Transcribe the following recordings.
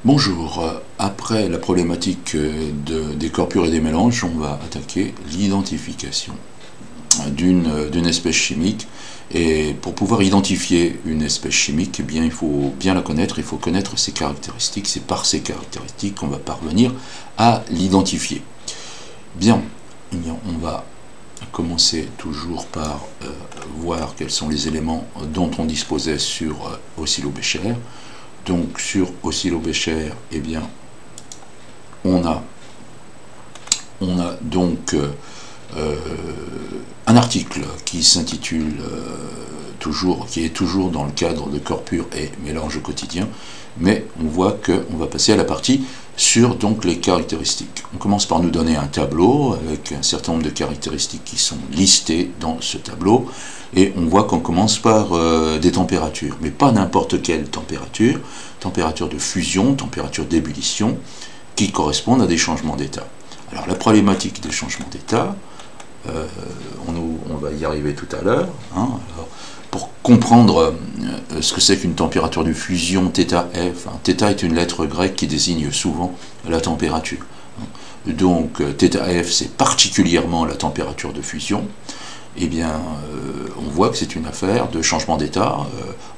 Bonjour, après la problématique des corpures et des mélanges, on va attaquer l'identification d'une espèce chimique. Et pour pouvoir identifier une espèce chimique, eh bien, il faut bien la connaître, il faut connaître ses caractéristiques. C'est par ces caractéristiques qu'on va parvenir à l'identifier. Bien, on va commencer toujours par voir quels sont les éléments dont on disposait sur Oscillo-Becher. Donc sur Oscillo-Becher, eh bien, on a donc un article qui s'intitule qui est toujours dans le cadre de corpures et mélanges quotidiens, mais on voit qu'on va passer à la partie sur donc les caractéristiques. On commence par nous donner un tableau avec un certain nombre de caractéristiques qui sont listées dans ce tableau, et on voit qu'on commence par des températures, mais pas n'importe quelle température, température de fusion, température d'ébullition, qui correspondent à des changements d'état. Alors la problématique des changements d'état, on va y arriver tout à l'heure. Pour comprendre ce que c'est qu'une température de fusion θF, θ est une lettre grecque qui désigne souvent la température. Donc θF, c'est particulièrement la température de fusion. Eh bien, on voit que c'est une affaire de changement d'état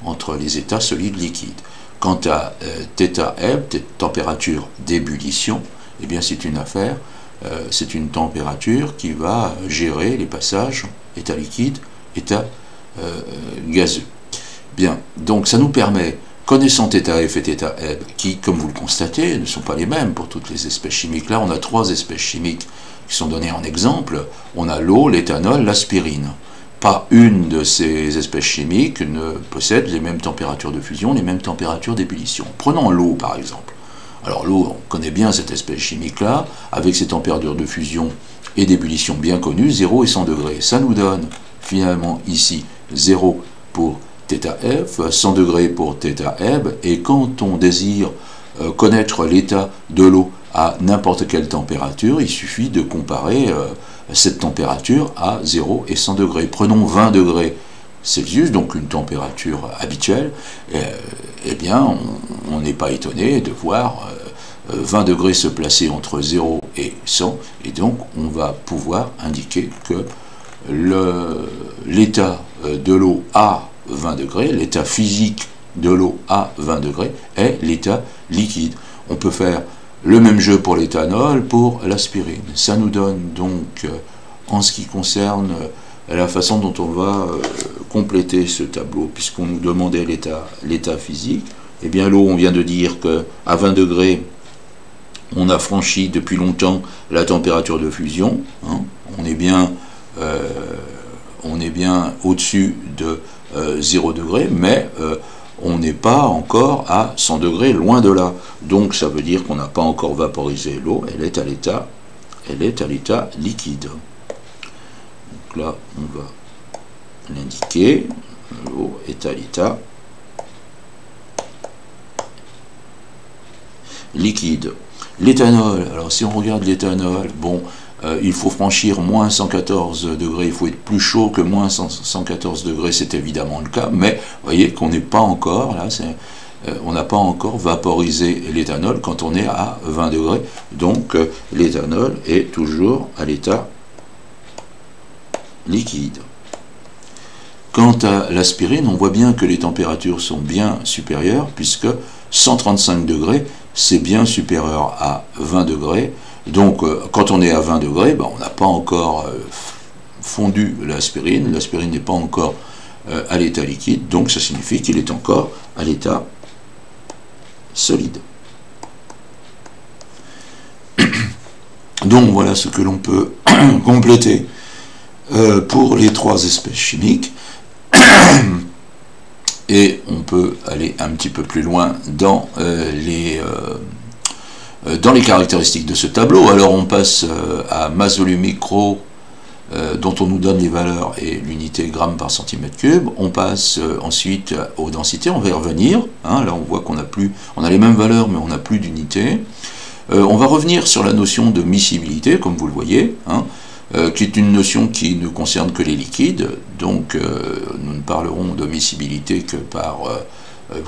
entre les états solides-liquides. Quant à θF, température d'ébullition, eh bien c'est une affaire, c'est une température qui va gérer les passages état liquide, état gazeux. Bien, donc ça nous permet, connaissant θF et θeb, qui, comme vous le constatez, ne sont pas les mêmes pour toutes les espèces chimiques. Là, on a trois espèces chimiques qui sont données en exemple. On a l'eau, l'éthanol, l'aspirine. Pas une de ces espèces chimiques ne possède les mêmes températures de fusion, les mêmes températures d'ébullition. Prenons l'eau, par exemple. Alors l'eau, on connaît bien cette espèce chimique-là, avec ses températures de fusion et d'ébullition bien connues, 0 et 100 degrés. Ça nous donne finalement ici 0 pour θF, 100 degrés pour θeb, et quand on désire connaître l'état de l'eau à n'importe quelle température, il suffit de comparer cette température à 0 et 100 degrés. Prenons 20 degrés Celsius, donc une température habituelle, eh bien, on n'est pas étonné de voir 20 degrés se placer entre 0 et 100, et donc on va pouvoir indiquer que l'état de l'eau à 20 degrés, l'état physique de l'eau à 20 degrés, est l'état liquide. On peut faire le même jeu pour l'éthanol, pour l'aspirine. Ça nous donne donc, en ce qui concerne la façon dont on va compléter ce tableau, puisqu'on nous demandait l'état physique, eh bien l'eau, on vient de dire qu'à 20 degrés, on a franchi depuis longtemps la température de fusion. On est bien au-dessus de 0 degré, mais on n'est pas encore à 100 degrés, loin de là. Donc ça veut dire qu'on n'a pas encore vaporisé l'eau, elle est à l'état liquide. Donc là, on va l'indiquer, l'eau est à l'état liquide. L'éthanol, alors si on regarde l'éthanol, bon, il faut franchir moins 114 degrés, il faut être plus chaud que moins 114 degrés, c'est évidemment le cas, mais vous voyez qu'on n'est pas encore, là, on n'a pas encore vaporisé l'éthanol quand on est à 20 degrés, donc l'éthanol est toujours à l'état liquide. Quant à l'aspirine, on voit bien que les températures sont bien supérieures, puisque 135 degrés, c'est bien supérieur à 20 degrés. Donc, quand on est à 20 degrés, on n'a pas encore fondu l'aspirine. L'aspirine n'est pas encore à l'état liquide, donc ça signifie qu'il est encore à l'état solide. Donc, voilà ce que l'on peut compléter pour les trois espèces chimiques. Et on peut aller un petit peu plus loin dans les caractéristiques de ce tableau. Alors on passe à masse volume micro, dont on nous donne les valeurs et l'unité gramme par centimètre cube. On passe ensuite aux densités, on va y revenir. Là on voit qu'on a les mêmes valeurs, mais on n'a plus d'unité. On va revenir sur la notion de miscibilité, comme vous le voyez, qui est une notion qui ne concerne que les liquides. Donc nous ne parlerons de miscibilité que par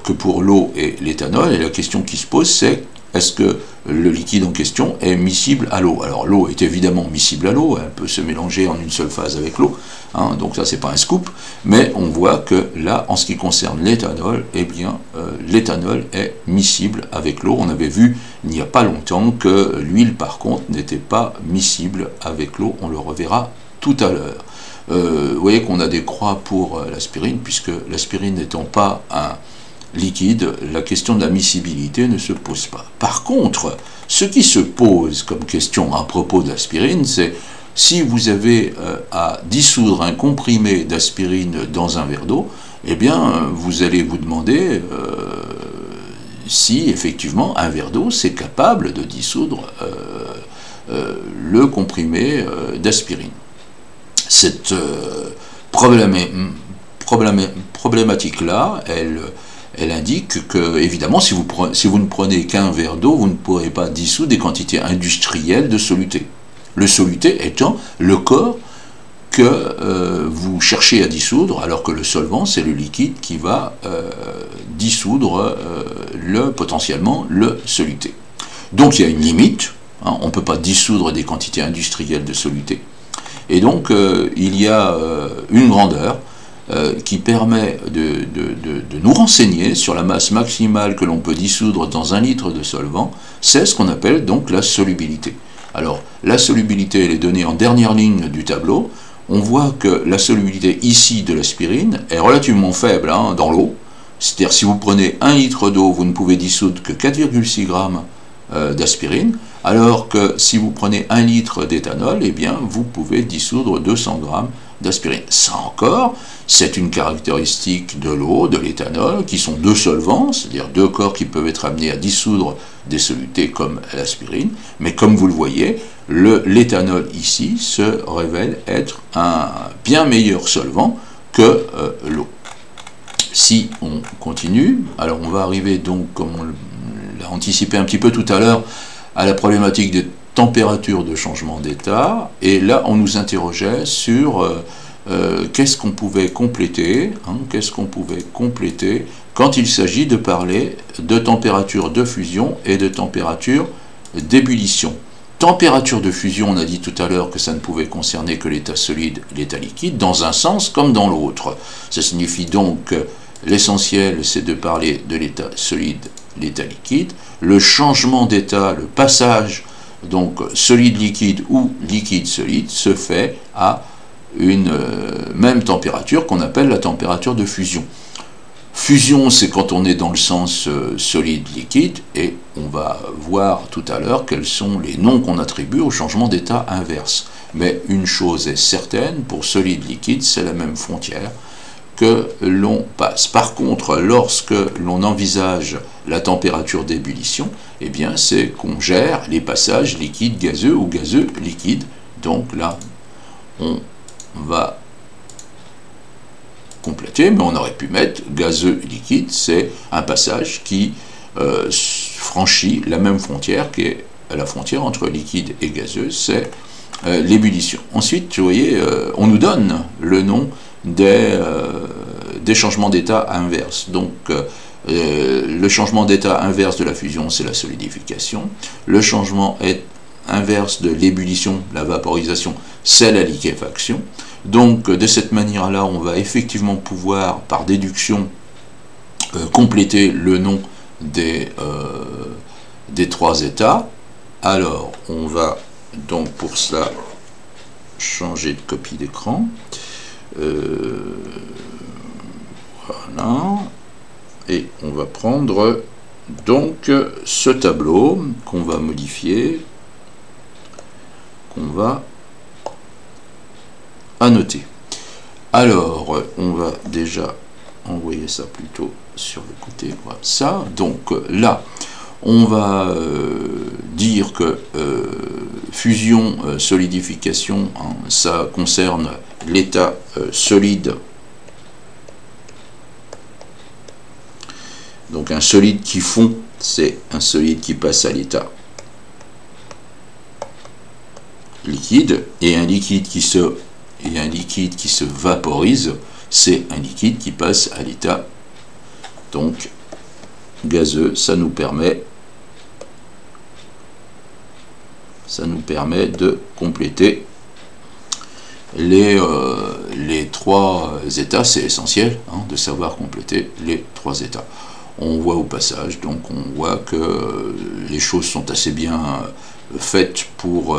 que pour l'eau et l'éthanol, et la question qui se pose, c'est est-ce que le liquide en question est miscible à l'eau? Alors l'eau est évidemment miscible à l'eau, elle peut se mélanger en une seule phase avec l'eau, hein, donc ça c'est pas un scoop, mais on voit que là, en ce qui concerne l'éthanol, eh bien l'éthanol est miscible avec l'eau. On avait vu il n'y a pas longtemps que l'huile par contre n'était pas miscible avec l'eau, on le reverra tout à l'heure. Vous voyez qu'on a des croix pour l'aspirine, puisque l'aspirine n'étant pas un liquide, la question de la miscibilité ne se pose pas. Par contre, ce qui se pose comme question à propos de l'aspirine, c'est si vous avez à dissoudre un comprimé d'aspirine dans un verre d'eau, eh bien, vous allez vous demander si, effectivement, un verre d'eau, c'est capable de dissoudre le comprimé d'aspirine. Cette problématique-là, elle indique que, évidemment, si vous ne prenez qu'un verre d'eau, vous ne pourrez pas dissoudre des quantités industrielles de soluté. Le soluté étant le corps que vous cherchez à dissoudre, alors que le solvant, c'est le liquide qui va dissoudre potentiellement le soluté. Donc il y a une limite, hein, on ne peut pas dissoudre des quantités industrielles de soluté. Et donc, il y a une grandeur qui permet de nous renseigner sur la masse maximale que l'on peut dissoudre dans 1 litre de solvant, c'est ce qu'on appelle donc la solubilité. Alors, la solubilité, elle est donnée en dernière ligne du tableau. On voit que la solubilité ici de l'aspirine est relativement faible hein, dans l'eau. C'est-à-dire, si vous prenez 1 litre d'eau, vous ne pouvez dissoudre que 4,6 grammes d'aspirine, alors que si vous prenez 1 litre d'éthanol, eh bien, vous pouvez dissoudre 200 grammes d'aspirine. Ça encore, c'est une caractéristique de l'eau, de l'éthanol, qui sont 2 solvants, c'est-à-dire 2 corps qui peuvent être amenés à dissoudre des solutés comme l'aspirine, mais comme vous le voyez, l'éthanol ici se révèle être un bien meilleur solvant que l'eau. Si on continue, alors on va arriver donc, comme on l'a anticipé un petit peu tout à l'heure, à la problématique des températures de changement d'état, et là on nous interrogeait sur qu'est-ce qu'on pouvait compléter, hein, qu'est-ce qu'on pouvait compléter quand il s'agit de parler de température de fusion et de température d'ébullition. Température de fusion, on a dit tout à l'heure que ça ne pouvait concerner que l'état solide, l'état liquide, dans un sens comme dans l'autre. Ça signifie donc que l'essentiel, c'est de parler de l'état solide, l'état liquide. Le changement d'état, le passage, donc solide-liquide ou liquide-solide, se fait à une même température qu'on appelle la température de fusion. Fusion, c'est quand on est dans le sens solide-liquide, et on va voir tout à l'heure quels sont les noms qu'on attribue au changement d'état inverse. Mais une chose est certaine, pour solide-liquide, c'est la même frontière que l'on passe. Par contre, lorsque l'on envisage la température d'ébullition, eh bien, c'est qu'on gère les passages liquide-gazeux ou gazeux-liquide. Donc là, on va compléter, mais on aurait pu mettre gazeux liquide, c'est un passage qui franchit la même frontière qui est la frontière entre liquide et gazeux, c'est l'ébullition. Ensuite, vous voyez, on nous donne le nom des changements d'état inverses. Donc, le changement d'état inverse de la fusion, c'est la solidification. Le changement inverse de l'ébullition, la vaporisation, c'est la liquéfaction. Donc, de cette manière-là, on va effectivement pouvoir, par déduction, compléter le nom des 3 états. Alors, on va donc pour cela changer de copie d'écran. Voilà. Et on va prendre donc ce tableau qu'on va modifier, qu'on va annoter. Alors, on va déjà envoyer ça plutôt sur le côté, voilà ça. Donc là, on va dire que fusion, solidification, hein, ça concerne l'état solide. Donc un solide qui fond, c'est un solide qui passe à l'état liquide, et un liquide qui se vaporise, c'est un liquide qui passe à l'état donc gazeux, ça nous permet de compléter les 3 états. C'est essentiel de savoir compléter les 3 états. On voit au passage, donc on voit que les choses sont assez bien faites pour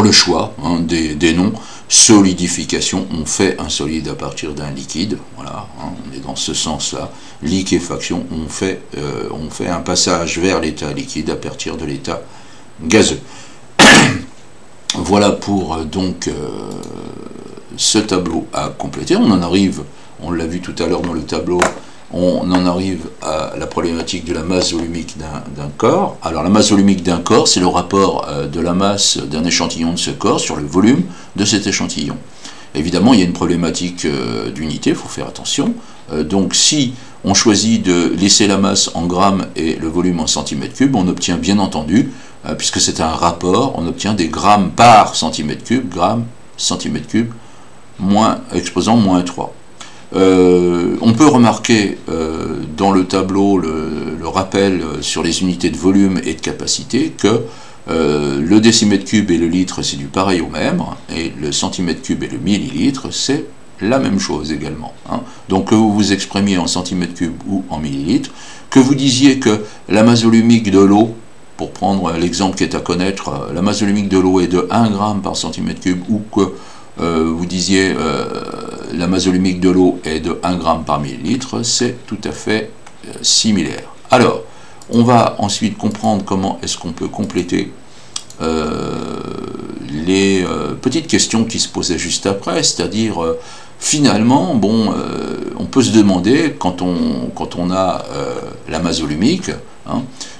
le choix des noms. Solidification, on fait un solide à partir d'un liquide, voilà, on est dans ce sens-là. Liquéfaction, on fait un passage vers l'état liquide à partir de l'état gazeux. Voilà pour donc ce tableau à compléter. On en arrive, on l'a vu tout à l'heure dans le tableau, on en arrive à la problématique de la masse volumique d'un corps. Alors la masse volumique d'un corps, c'est le rapport de la masse d'un échantillon de ce corps sur le volume de cet échantillon. Évidemment, il y a une problématique d'unité, il faut faire attention. Donc si on choisit de laisser la masse en grammes et le volume en centimètres cubes, on obtient bien entendu, puisque c'est un rapport, on obtient des grammes par centimètre cube, grammes, centimètre cube, exposant moins 3. On peut remarquer dans le tableau le rappel sur les unités de volume et de capacité que le décimètre cube et le litre c'est du pareil au même, et le centimètre cube et le millilitre c'est la même chose également. Donc que vous vous exprimiez en centimètres cubes ou en millilitres, que vous disiez que la masse volumique de l'eau, pour prendre l'exemple qui est à connaître, la masse volumique de l'eau est de 1 gramme par centimètre cube, ou que vous disiez la masse volumique de l'eau est de 1 gramme par millilitre, c'est tout à fait similaire. Alors, on va ensuite comprendre comment est-ce qu'on peut compléter les petites questions qui se posaient juste après, c'est-à-dire finalement, bon, on peut se demander quand on a la masse volumique,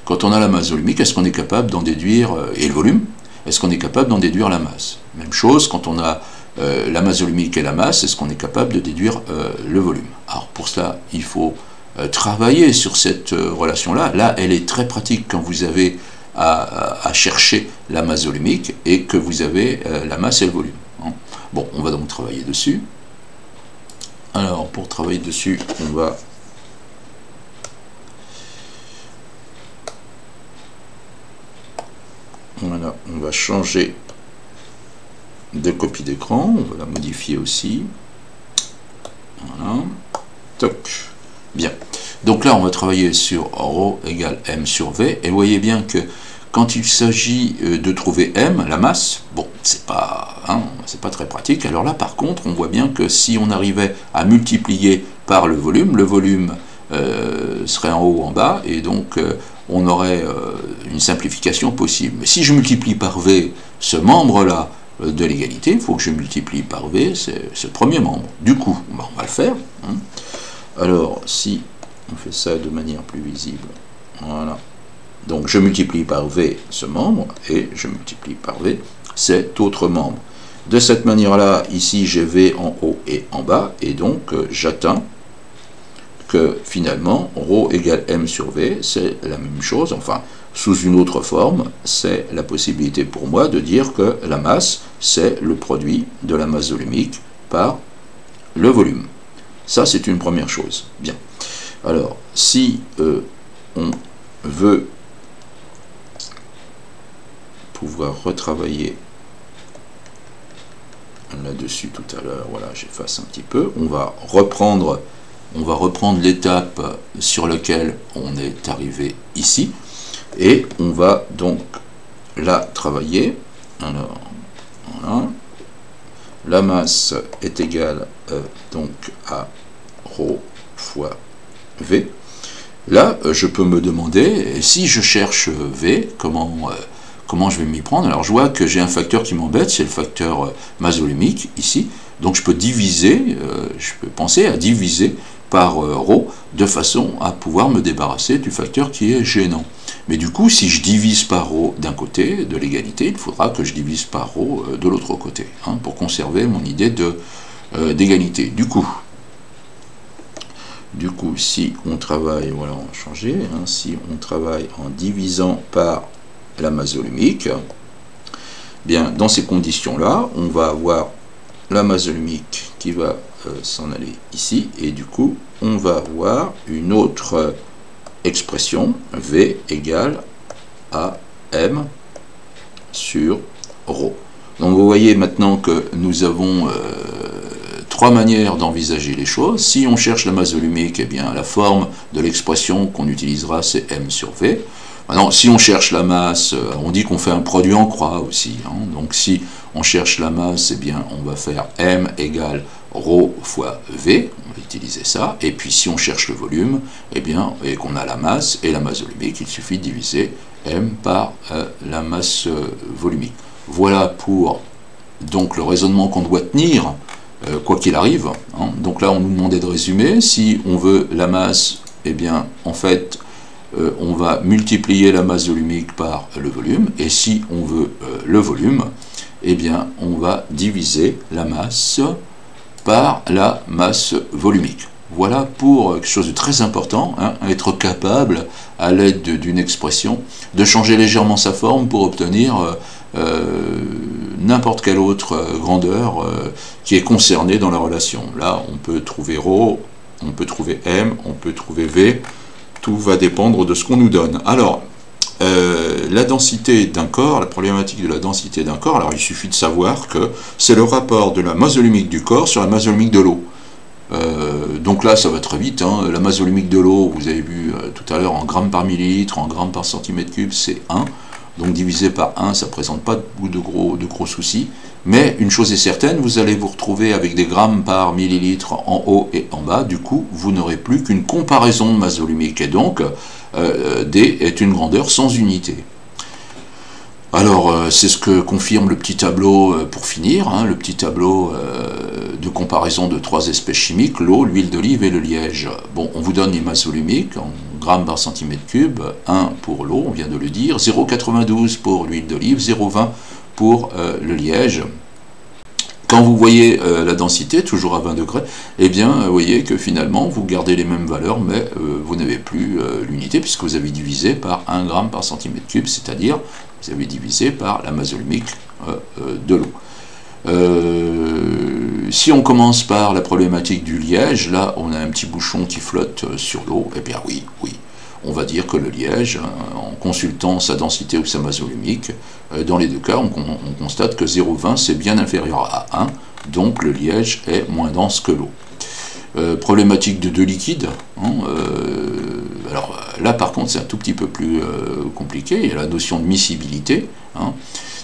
quand on a la masse volumique, est-ce qu'on est capable d'en déduire, et le volume, est-ce qu'on est capable d'en déduire la masse? Même chose, quand on a la masse volumique et la masse, est-ce qu'on est capable de déduire le volume? Alors pour cela, il faut travailler sur cette relation-là. Là, elle est très pratique quand vous avez à chercher la masse volumique et que vous avez la masse et le volume. Bon, on va donc travailler dessus. Alors, pour travailler dessus, on va changer de copie d'écran, on va la modifier aussi. Voilà. Toc. Bien. Donc là, on va travailler sur ρ égale m sur v, et vous voyez bien que quand il s'agit de trouver m, la masse, bon, c'est pas très pratique. Alors là, par contre, on voit bien que si on arrivait à multiplier par le volume serait en haut ou en bas, et donc on aurait une simplification possible. Mais si je multiplie par v ce membre-là de l'égalité, il faut que je multiplie par v ce premier membre. Du coup, on va le faire. Alors, si on fait ça de manière plus visible, voilà. Donc je multiplie par v ce membre, et je multiplie par v cet autre membre. De cette manière-là, ici j'ai v en haut et en bas, et donc j'atteins que finalement, ρ égale m sur v, c'est la même chose, enfin, sous une autre forme, c'est la possibilité pour moi de dire que la masse, c'est le produit de la masse volumique par le volume. Ça, c'est une première chose. Bien. Alors, si on veut pouvoir retravailler là-dessus tout à l'heure, voilà, j'efface un petit peu, on va reprendre l'étape sur laquelle on est arrivé ici, et on va donc la travailler. Alors, voilà. La masse est égale donc à ρ fois v. Là, je peux me demander, si je cherche v, comment je vais m'y prendre? Alors je vois que j'ai un facteur qui m'embête, c'est le facteur masse volumique, ici. Donc je peux diviser, je peux penser à diviser par ρ, de façon à pouvoir me débarrasser du facteur qui est gênant. Mais du coup, si je divise par ρ d'un côté de l'égalité, il faudra que je divise par ρ de l'autre côté, pour conserver mon idée d'égalité. Du coup, si on travaille, voilà, on va changer, si on travaille en divisant par la masse volumique, bien, dans ces conditions-là, on va avoir la masse volumique qui va s'en aller ici, et du coup, on va avoir une autre expression, V égale à M sur ρ. Donc vous voyez maintenant que nous avons trois manières d'envisager les choses. Si on cherche la masse volumique, eh bien la forme de l'expression qu'on utilisera, c'est M sur V. Maintenant, si on cherche la masse, on dit qu'on fait un produit en croix aussi. Hein. Donc si on cherche la masse, eh bien on va faire M égale ρ fois V, on va utiliser ça. Et puis si on cherche le volume, eh bien, et qu'on a la masse et la masse volumique, il suffit de diviser M par la masse volumique. Voilà pour donc le raisonnement qu'on doit tenir, quoi qu'il arrive. Hein. Donc là, on nous demandait de résumer. Si on veut la masse, eh bien, en fait, on va multiplier la masse volumique par le volume. Et si on veut le volume, eh bien, on va diviser la masse par la masse volumique. Voilà pour quelque chose de très important, hein, être capable, à l'aide d'une expression, de changer légèrement sa forme pour obtenir n'importe quelle autre grandeur qui est concernée dans la relation. Là, on peut trouver ρ, on peut trouver M, on peut trouver V, tout va dépendre de ce qu'on nous donne. Alors, la densité d'un corps, la problématique de la densité d'un corps, alors il suffit de savoir que c'est le rapport de la masse volumique du corps sur la masse volumique de l'eau. Donc là, ça va très vite, hein. La masse volumique de l'eau, vous avez vu tout à l'heure, en grammes par millilitre, en grammes par centimètre cube, c'est 1. Donc divisé par 1, ça ne présente pas de gros soucis. Mais une chose est certaine, vous allez vous retrouver avec des grammes par millilitre en haut et en bas. Du coup, vous n'aurez plus qu'une comparaison de masse volumique. Et donc, D est une grandeur sans unité. Alors, c'est ce que confirme le petit tableau pour finir, hein, le petit tableau de comparaison de trois espèces chimiques, l'eau, l'huile d'olive et le liège. Bon, on vous donne les masses volumiques en grammes par centimètre cube, 1 pour l'eau, on vient de le dire, 0,92 pour l'huile d'olive, 0,20 pour le liège. Quand vous voyez la densité, toujours à 20 degrés, eh bien, vous voyez que finalement, vous gardez les mêmes valeurs, mais vous n'avez plus l'unité, puisque vous avez divisé par 1 gramme par centimètre cube, c'est-à-dire, vous avez divisé par la masse volumique de l'eau. Si on commence par la problématique du liège, là, on a un petit bouchon qui flotte sur l'eau, eh bien oui, on va dire que le liège, en consultant sa densité ou sa masse volumique, dans les deux cas, on constate que 0,20 c'est bien inférieur à 1, donc le liège est moins dense que l'eau. Problématique de deux liquides, hein, alors là par contre c'est un tout petit peu plus compliqué, il y a la notion de miscibilité. Hein.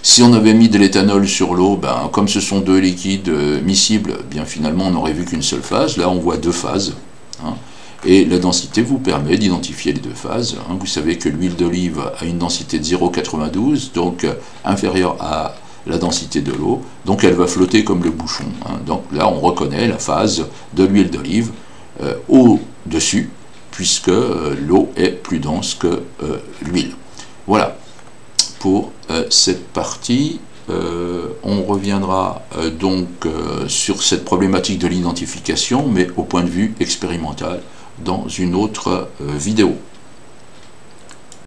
Si on avait mis de l'éthanol sur l'eau, ben, comme ce sont deux liquides miscibles, bien finalement on n'aurait vu qu'une seule phase, là on voit deux phases. Hein. Et la densité vous permet d'identifier les deux phases. Hein. Vous savez que l'huile d'olive a une densité de 0,92, donc inférieure à la densité de l'eau, donc elle va flotter comme le bouchon. Hein. Donc là, on reconnaît la phase de l'huile d'olive au-dessus, puisque l'eau est plus dense que l'huile. Voilà pour cette partie. On reviendra donc sur cette problématique de l'identification, mais au point de vue expérimental, dans une autre vidéo.